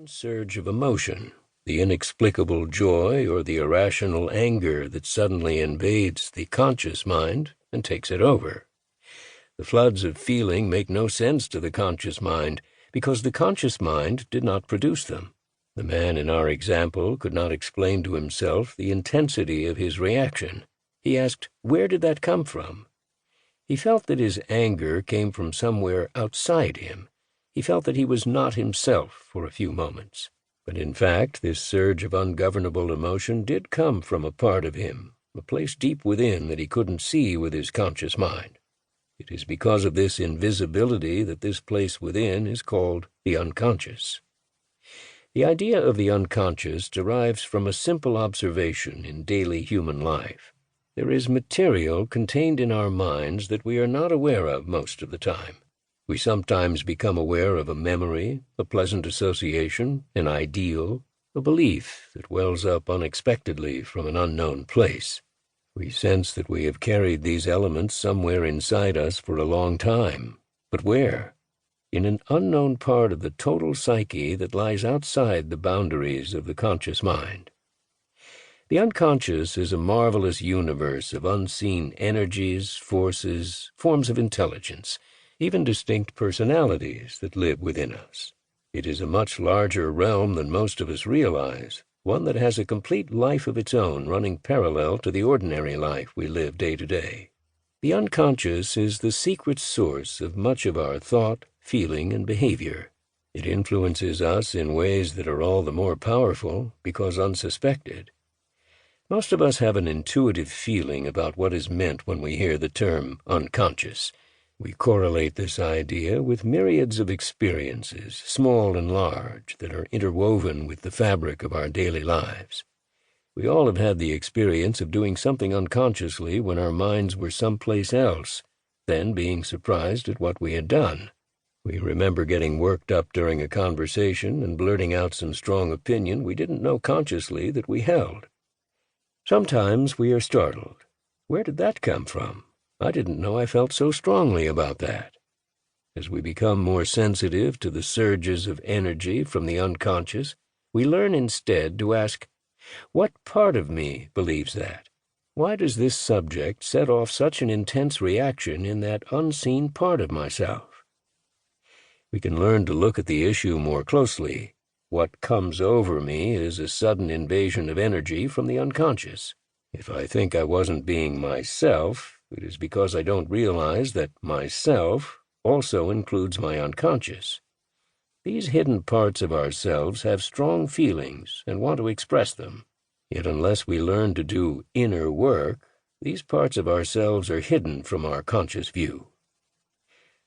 surge of emotion, the inexplicable joy or the irrational anger that suddenly invades the conscious mind and takes it over. The floods of feeling make no sense to the conscious mind because the conscious mind did not produce them. The man in our example could not explain to himself the intensity of his reaction. He asked, where did that come from? He felt that his anger came from somewhere outside him. He felt that he was not himself for a few moments. But in fact, this surge of ungovernable emotion did come from a part of him, a place deep within that he couldn't see with his conscious mind. It is because of this invisibility that this place within is called the unconscious. The idea of the unconscious derives from a simple observation in daily human life. There is material contained in our minds that we are not aware of most of the time. We sometimes become aware of a memory, a pleasant association, an ideal, a belief that wells up unexpectedly from an unknown place. We sense that we have carried these elements somewhere inside us for a long time. But where? In an unknown part of the total psyche that lies outside the boundaries of the conscious mind. The unconscious is a marvelous universe of unseen energies, forces, forms of intelligence, even distinct personalities that live within us. It is a much larger realm than most of us realize, one that has a complete life of its own running parallel to the ordinary life we live day to day. The unconscious is the secret source of much of our thought, feeling, and behavior. It influences us in ways that are all the more powerful because unsuspected. Most of us have an intuitive feeling about what is meant when we hear the term unconscious. We correlate this idea with myriads of experiences, small and large, that are interwoven with the fabric of our daily lives. We all have had the experience of doing something unconsciously when our minds were someplace else, then being surprised at what we had done. We remember getting worked up during a conversation and blurting out some strong opinion we didn't know consciously that we held. Sometimes we are startled. Where did that come from? I didn't know I felt so strongly about that. As we become more sensitive to the surges of energy from the unconscious, we learn instead to ask, what part of me believes that? Why does this subject set off such an intense reaction in that unseen part of myself? We can learn to look at the issue more closely. What comes over me is a sudden invasion of energy from the unconscious. If I think I wasn't being myself, it is because I don't realize that myself also includes my unconscious. These hidden parts of ourselves have strong feelings and want to express them. Yet unless we learn to do inner work, these parts of ourselves are hidden from our conscious view.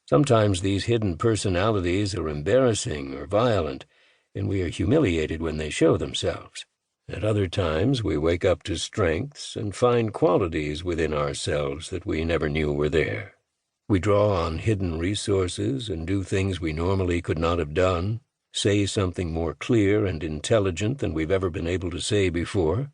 Sometimes these hidden personalities are embarrassing or violent, and we are humiliated when they show themselves. At other times, we wake up to strengths and find qualities within ourselves that we never knew were there. We draw on hidden resources and do things we normally could not have done, say something more clear and intelligent than we've ever been able to say before,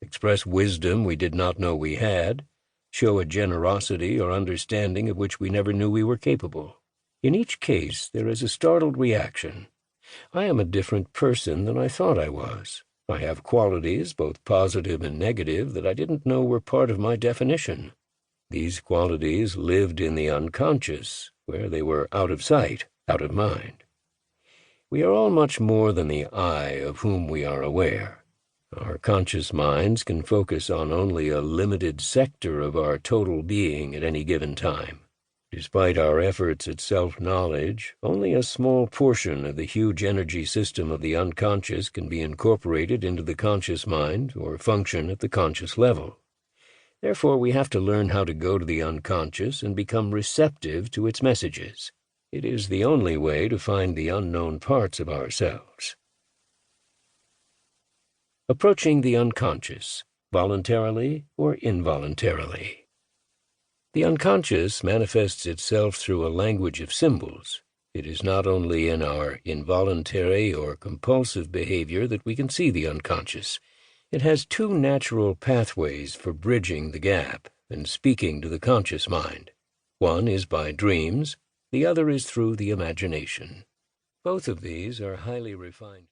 express wisdom we did not know we had, show a generosity or understanding of which we never knew we were capable. In each case, there is a startled reaction. I am a different person than I thought I was. I have qualities, both positive and negative, that I didn't know were part of my definition. These qualities lived in the unconscious, where they were out of sight, out of mind. We are all much more than the I of whom we are aware. Our conscious minds can focus on only a limited sector of our total being at any given time. Despite our efforts at self-knowledge, only a small portion of the huge energy system of the unconscious can be incorporated into the conscious mind or function at the conscious level. Therefore, we have to learn how to go to the unconscious and become receptive to its messages. It is the only way to find the unknown parts of ourselves. Approaching the unconscious, voluntarily or involuntarily. The unconscious manifests itself through a language of symbols. It is not only in our involuntary or compulsive behavior that we can see the unconscious. It has two natural pathways for bridging the gap and speaking to the conscious mind. One is by dreams, the other is through the imagination. Both of these are highly refined.